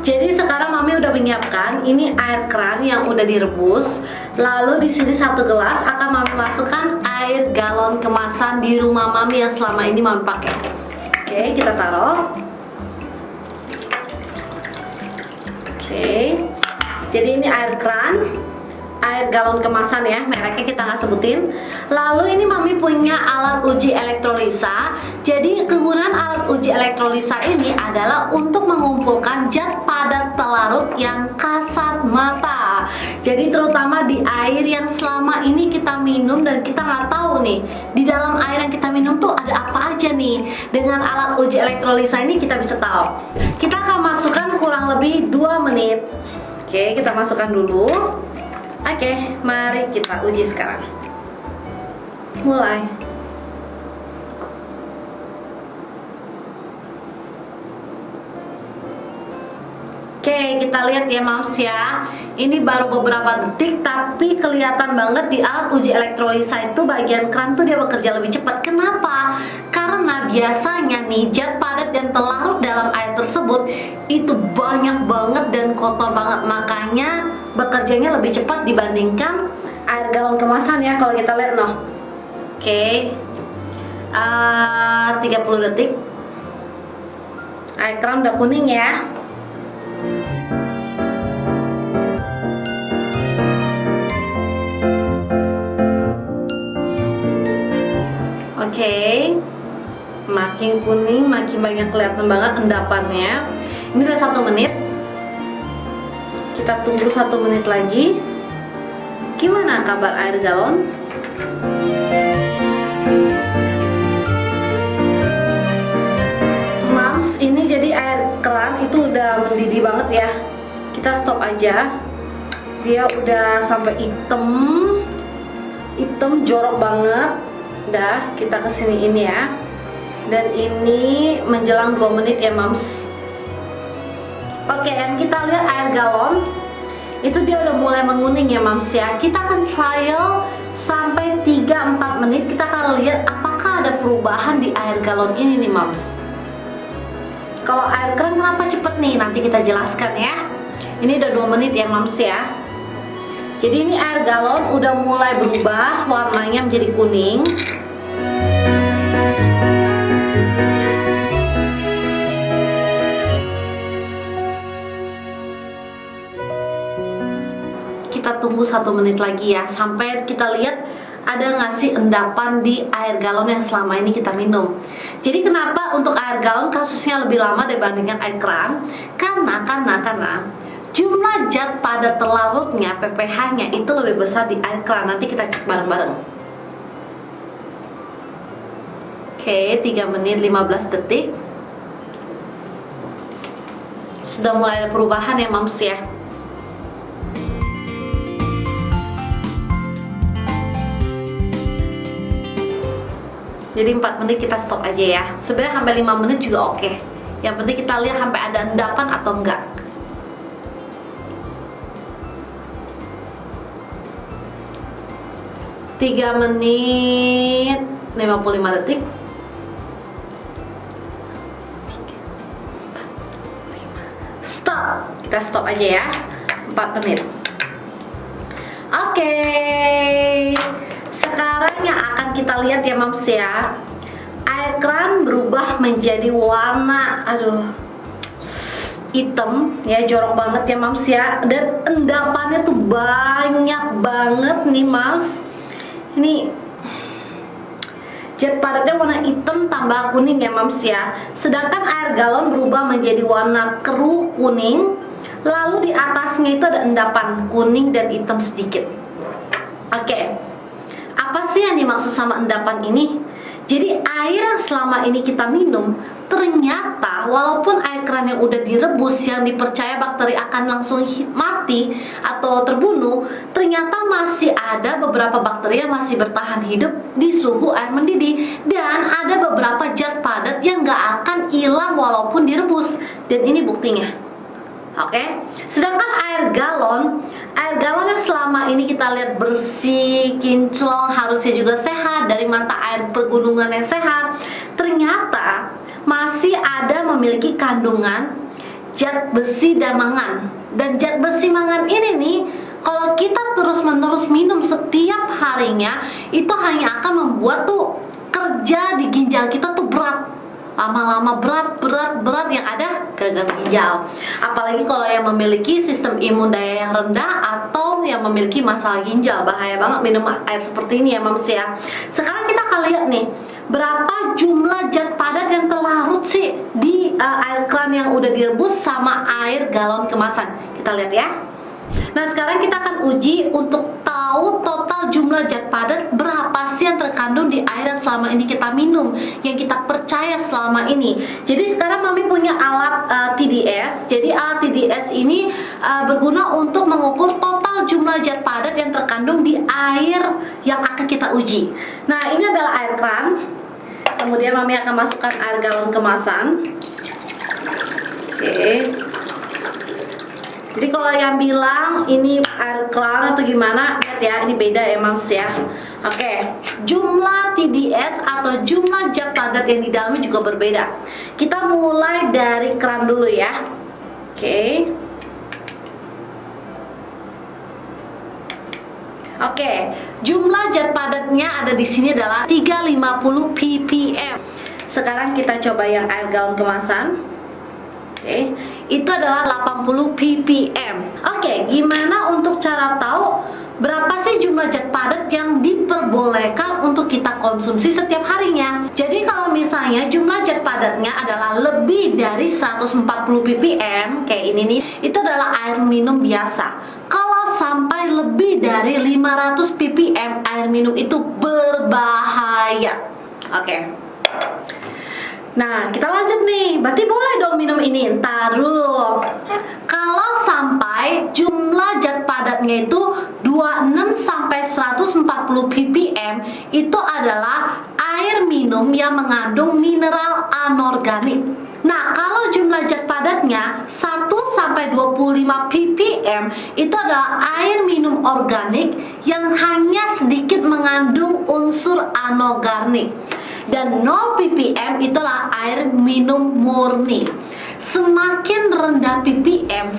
jadi sekarang Mami udah menyiapkan ini air keran yang udah direbus. Lalu di sini 1 gelas akan Mami masukkan air galon kemasan di rumah Mami yang selama ini Mami pakai. Oke, kita taruh. Oke. Jadi ini air keran, air galon kemasan ya, mereknya kita nggak sebutin. Lalu ini Mami punya alat uji elektrolisa. Jadi kegunaan alat uji elektrolisa ini adalah untuk mengumpulkan zat padat pelarut yang kasat mata. Jadi terutama di air yang selama ini kita minum dan kita nggak tahu nih di dalam air yang kita minum tuh ada apa aja nih. Dengan alat uji elektrolisa ini kita bisa tahu. Kita akan masukkan kurang lebih 2 menit. Oke, kita masukkan dulu. Oke, mari kita uji sekarang. Mulai. Oke, kita lihat ya Mams ya. Ini baru beberapa detik tapi kelihatan banget di alat uji elektrolisa itu bagian keran tuh dia bekerja lebih cepat. Kenapa? Karena biasanya nih zat padat yang terlarut dalam air tersebut itu banyak banget dan kotor banget, makanya bekerjanya lebih cepat dibandingkan air galon kemasan ya kalau kita lihat noh. Oke, 30 detik. Air keran udah kuning ya. Oke, makin kuning, makin banyak kelihatan banget endapannya. Ini udah 1 menit. Kita tunggu 1 menit lagi. Gimana kabar air galon? Mams, ini jadi air keran itu udah mendidih banget ya. Kita stop aja. Dia udah sampai hitam jorok banget. Udah, kita kesiniin ya. Dan ini menjelang 2 menit ya Mams. Oke, yang kita lihat air galon itu dia udah mulai menguning ya Mams ya. Kita akan trial sampai 3-4 menit. Kita akan lihat apakah ada perubahan di air galon ini nih Mams. Kalau air keran kenapa cepet nih? Nanti kita jelaskan ya. Ini udah 2 menit ya Mams ya. Jadi ini air galon udah mulai berubah warnanya menjadi kuning. Kita tunggu 1 menit lagi ya, sampai kita lihat ada nggak sih endapan di air galon yang selama ini kita minum. Jadi kenapa untuk air galon kasusnya lebih lama dibandingkan air keran? Karena jumlah zat padat terlarutnya, pph-nya itu lebih besar di air keran. Nanti kita cek bareng-bareng. Oke, 3 menit 15 detik. Sudah mulai ada perubahan ya Mams ya. Jadi 4 menit kita stop aja ya. Sebenarnya sampai 5 menit juga oke. Yang penting kita lihat sampai ada endapan atau enggak. 3 menit 55 detik. 3, 4, 5. Stop. Kita stop aja ya. 4 menit. Oke. Sekarang yang akan kita lihat ya Mams ya. Air keran berubah menjadi warna hitam ya, jorok banget ya Mams ya. Dan endapannya tuh banyak banget nih Mams. Ini zat padatnya warna hitam tambah kuning ya Mams ya. Sedangkan air galon berubah menjadi warna keruh kuning. Lalu di atasnya itu ada endapan kuning dan hitam sedikit. Oke, apa sih yang dimaksud sama endapan ini? Jadi air yang selama ini kita minum, ternyata walaupun air keran yang udah direbus yang dipercaya bakteri akan langsung mati atau terbunuh, ternyata masih ada beberapa bakteri yang masih bertahan hidup di suhu air mendidih. Dan ada beberapa zat padat yang gak akan hilang walaupun direbus. Dan ini buktinya. Oke, sedangkan air galon yang selama ini kita lihat bersih, kinclong, harusnya juga sehat dari mata air pergunungan yang sehat, ternyata masih ada memiliki kandungan zat besi dan mangan. Dan zat besi mangan ini nih, kalau kita terus-menerus minum setiap harinya, itu hanya akan membuat tuh kerja di ginjal kita tuh berat. Lama-lama berat yang ada gagal ginjal. Apalagi kalau yang memiliki sistem imun daya yang rendah atau yang memiliki masalah ginjal, bahaya banget minum air seperti ini ya Mams ya. Sekarang kita akan lihat nih, berapa jumlah zat padat yang terlarut sih di air keran yang udah direbus sama air galon kemasan. Kita lihat ya. Nah, sekarang kita akan uji untuk tahu total jumlah zat padat berapa sih yang terkandung di air yang selama ini kita minum, yang kita percaya selama ini. Jadi sekarang Mami punya alat TDS. Jadi alat TDS ini berguna untuk mengukur total jumlah zat padat yang terkandung di air yang akan kita uji. Nah, ini adalah air keran. Kemudian Mami akan masukkan air galon kemasan. Oke. Jadi kalau yang bilang ini air keran atau gimana, lihat ya, ini beda ya Mams ya. Oke, jumlah TDS atau jumlah zat padat yang di dalamnya juga berbeda. Kita mulai dari keran dulu ya. Oke. Oke, jumlah zat padatnya ada di sini adalah 350 ppm. Sekarang kita coba yang air galon kemasan. Oke, itu adalah 80 ppm. Oke, gimana untuk cara tahu berapa sih jumlah zat padat yang diperbolehkan untuk kita konsumsi setiap harinya? Jadi kalau misalnya jumlah zat padatnya adalah lebih dari 140 ppm, kayak ini nih, itu adalah air minum biasa. Kalau sampai lebih dari 500 ppm, air minum itu berbahaya. Oke. Nah, kita lanjut nih. Berarti boleh dong minum ini. Ntar dulu. Kalau sampai jumlah zat padatnya itu 26 sampai 140 ppm, itu adalah air minum yang mengandung mineral anorganik. Nah, kalau jumlah zat padatnya 1 sampai 25 ppm, itu adalah air minum organik yang hanya sedikit mengandung unsur anorganik. Dan 0 ppm itulah air minum murni. Semakin rendah ppm,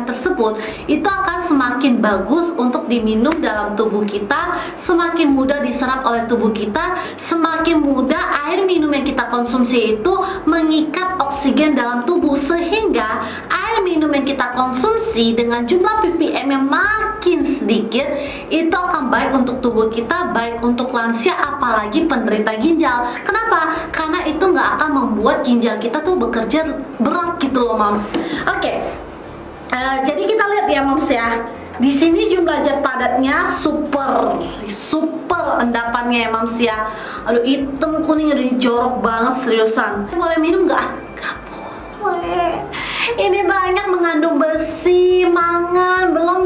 tersebut, itu akan semakin bagus untuk diminum dalam tubuh kita, semakin mudah diserap oleh tubuh kita, semakin mudah air minum yang kita konsumsi itu mengikat oksigen dalam tubuh, sehingga air minum yang kita konsumsi dengan jumlah ppm yang makin sedikit, itu akan baik untuk tubuh kita, baik untuk lansia, apalagi penderita ginjal. Kenapa? Karena itu nggak akan membuat ginjal kita tuh bekerja berat gitu loh Mams. Oke. Jadi kita lihat ya Mams ya. Di sini jumlah zat padatnya super endapannya ya Mams ya. Aduh, hitam kuning, aduh jorok banget seriusan. Boleh minum nggak? Nggak boleh. Ini banyak mengandung besi, mangan, belum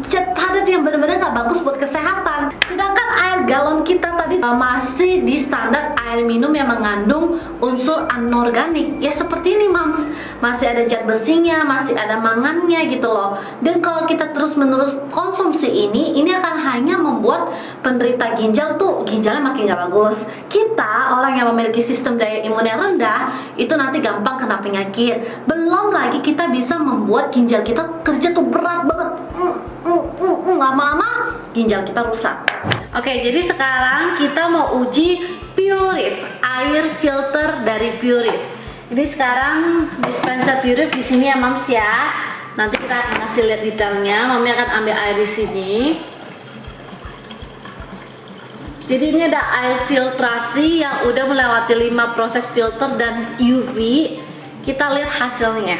zat padat yang benar-benar nggak bagus buat kesehatan. Sedangkan air galon kita tadi masih di standar air minum yang mengandung unsur anorganik. Ya seperti ini Mams, masih ada zat besinya, masih ada mangannya gitu loh. Dan kalau kita terus-menerus konsumsi ini akan hanya membuat penderita ginjal tuh ginjalnya makin nggak bagus. Kita orang yang memiliki sistem daya imun yang rendah itu nanti gampang kena penyakit. Belum lagi kita bisa membuat ginjal kita kerja tuh berat banget. Lama-lama ginjal kita rusak. Oke, jadi sekarang kita mau uji Purif, air filter dari Purif. Ini sekarang dispenser Purif di sini ya Mams ya. Nanti kita akan kasih lihat detailnya. Mami akan ambil air di sini. Jadi ini ada air filtrasi yang udah melewati 5 proses filter dan UV. Kita lihat hasilnya.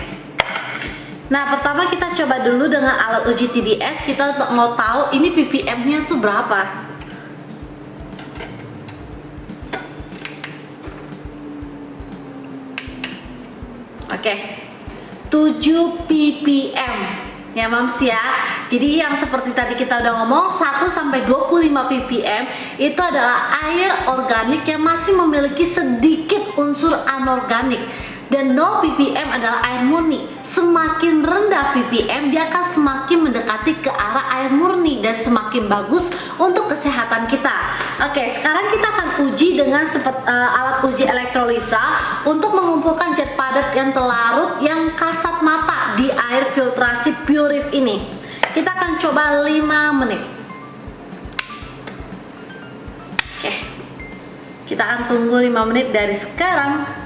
Nah, pertama kita coba dulu dengan alat uji TDS. Kita untuk mau tahu ini ppm-nya tuh berapa. Oke, 7 ppm ya Mams ya. Jadi yang seperti tadi kita udah ngomong 1 sampai 25 ppm itu adalah air organik yang masih memiliki sedikit unsur anorganik. Dan 0 ppm adalah air murni. semakin rendah ppm dia akan semakin mendekati ke arah air murni dan semakin bagus untuk kesehatan kita. Oke, sekarang kita akan uji dengan alat uji elektrolisa untuk mengumpulkan zat padat yang terlarut yang kasat mata di air filtrasi Purif ini. Kita akan coba 5 menit. Oke, kita akan tunggu 5 menit dari sekarang.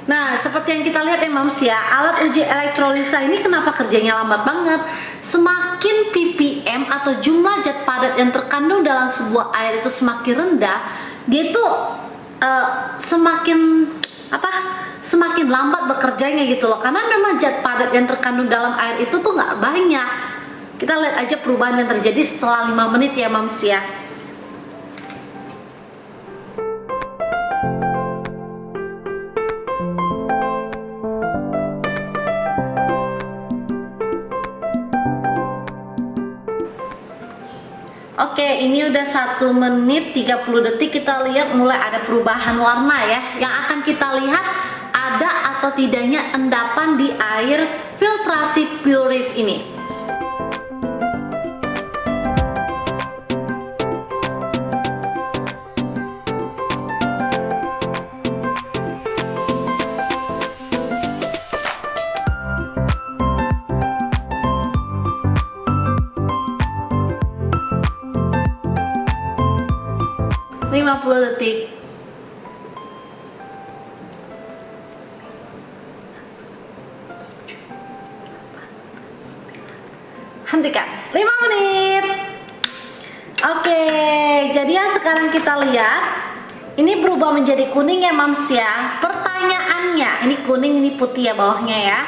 Nah, seperti yang kita lihat ya Mams ya, alat uji elektrolisa ini kenapa kerjanya lambat banget? Semakin ppm atau jumlah zat padat yang terkandung dalam sebuah air itu semakin rendah, dia itu semakin lambat bekerjanya gitu loh. Karena memang zat padat yang terkandung dalam air itu tuh nggak banyak. Kita lihat aja perubahan yang terjadi setelah 5 menit ya Mams ya. Oke, ini udah 1 menit 30 detik. Kita lihat mulai ada perubahan warna ya. Yang akan kita lihat ada atau tidaknya endapan di air filtrasi Purif ini. Lima 50 detik. Hentikan. 5 menit. Oke, jadi yang sekarang kita lihat ini berubah menjadi kuning ya Mams ya. Pertanyaannya, ini kuning, ini putih ya bawahnya ya.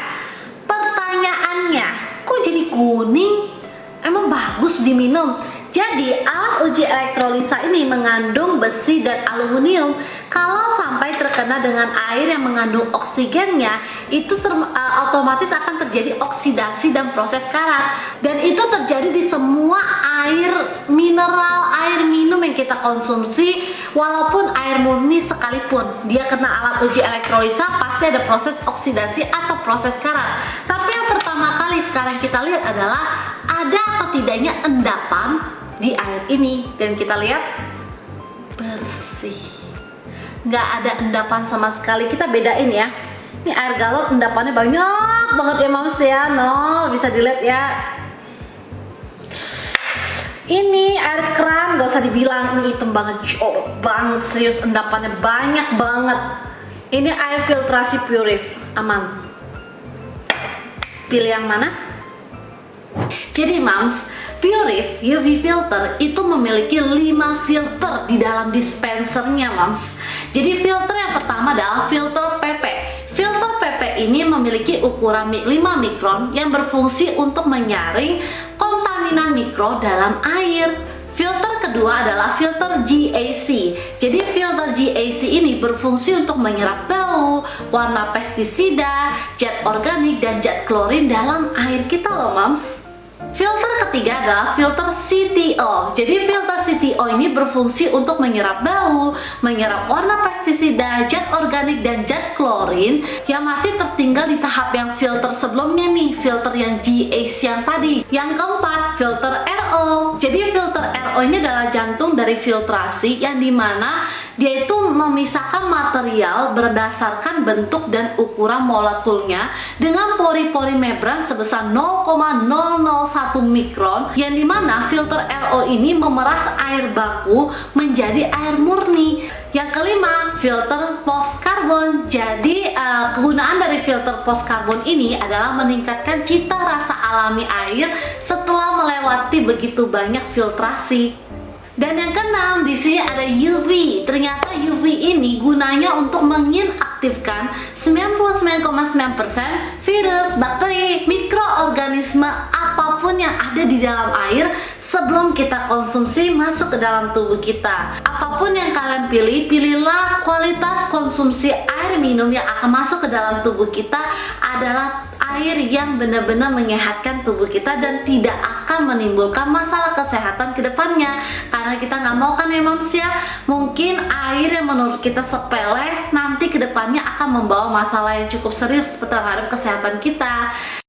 Pertanyaannya, kok jadi kuning? Emang bagus diminum? Jadi alat uji elektrolisa ini mengandung besi dan aluminium. Kalau sampai terkena dengan air yang mengandung oksigennya, itu otomatis akan terjadi oksidasi dan proses karat. Dan itu terjadi di semua air mineral, air minum yang kita konsumsi, walaupun air murni sekalipun. Dia kena alat uji elektrolisa pasti ada proses oksidasi atau proses karat. Tapi yang pertama kali sekarang kita lihat adalah ada atau tidaknya endapan di air ini, dan kita lihat bersih, nggak ada endapan sama sekali. Kita bedain ya, ini air galon endapannya banyak banget ya Mams ya. Bisa dilihat ya, ini air keran gak usah dibilang, ini hitam banget, jorok banget, serius endapannya banyak banget. Ini air filtrasi Purif, aman. Pilih yang mana? Jadi Mams, Purif UV filter itu memiliki 5 filter di dalam dispensernya Mams. Jadi filter yang pertama adalah filter PP. Filter PP ini memiliki ukuran 5 mikron yang berfungsi untuk menyaring kontaminan mikro dalam air. Filter kedua adalah filter GAC. Jadi filter GAC ini berfungsi untuk menyerap bau, warna pestisida, zat organik dan zat klorin dalam air kita loh Mams. Filter ketiga adalah filter CTO. Jadi filter CTO ini berfungsi untuk menyerap bau, menyerap warna pestisida, zat organik dan zat klorin yang masih tertinggal di tahap yang filter sebelumnya nih, filter yang GAC yang tadi. Yang keempat, filter RO. Jadi filter RO ini adalah jantung dari filtrasi, yang dimana dia itu memisahkan material berdasarkan bentuk dan ukuran molekulnya dengan pori-pori membran sebesar 0,001 mikron, yang dimana filter RO ini memeras air baku menjadi air murni. Yang kelima, filter post carbon. Jadi kegunaan dari filter post carbon ini adalah meningkatkan cita rasa alami air setelah melewati begitu banyak filtrasi. Dan yang keenam, di sini ada UV. Ternyata UV ini gunanya untuk menginaktifkan 99,9% virus, bakteri, mikroorganisme apapun yang ada di dalam air sebelum kita konsumsi masuk ke dalam tubuh kita. Apapun yang kalian pilih, pilihlah kualitas konsumsi air minum yang akan masuk ke dalam tubuh kita adalah air yang benar-benar menyehatkan tubuh kita dan tidak akan menimbulkan masalah kesehatan ke depannya. Karena kita nggak mau kan ya Mams ya, mungkin air yang menurut kita sepele nanti ke depannya akan membawa masalah yang cukup serius terhadap kesehatan kita.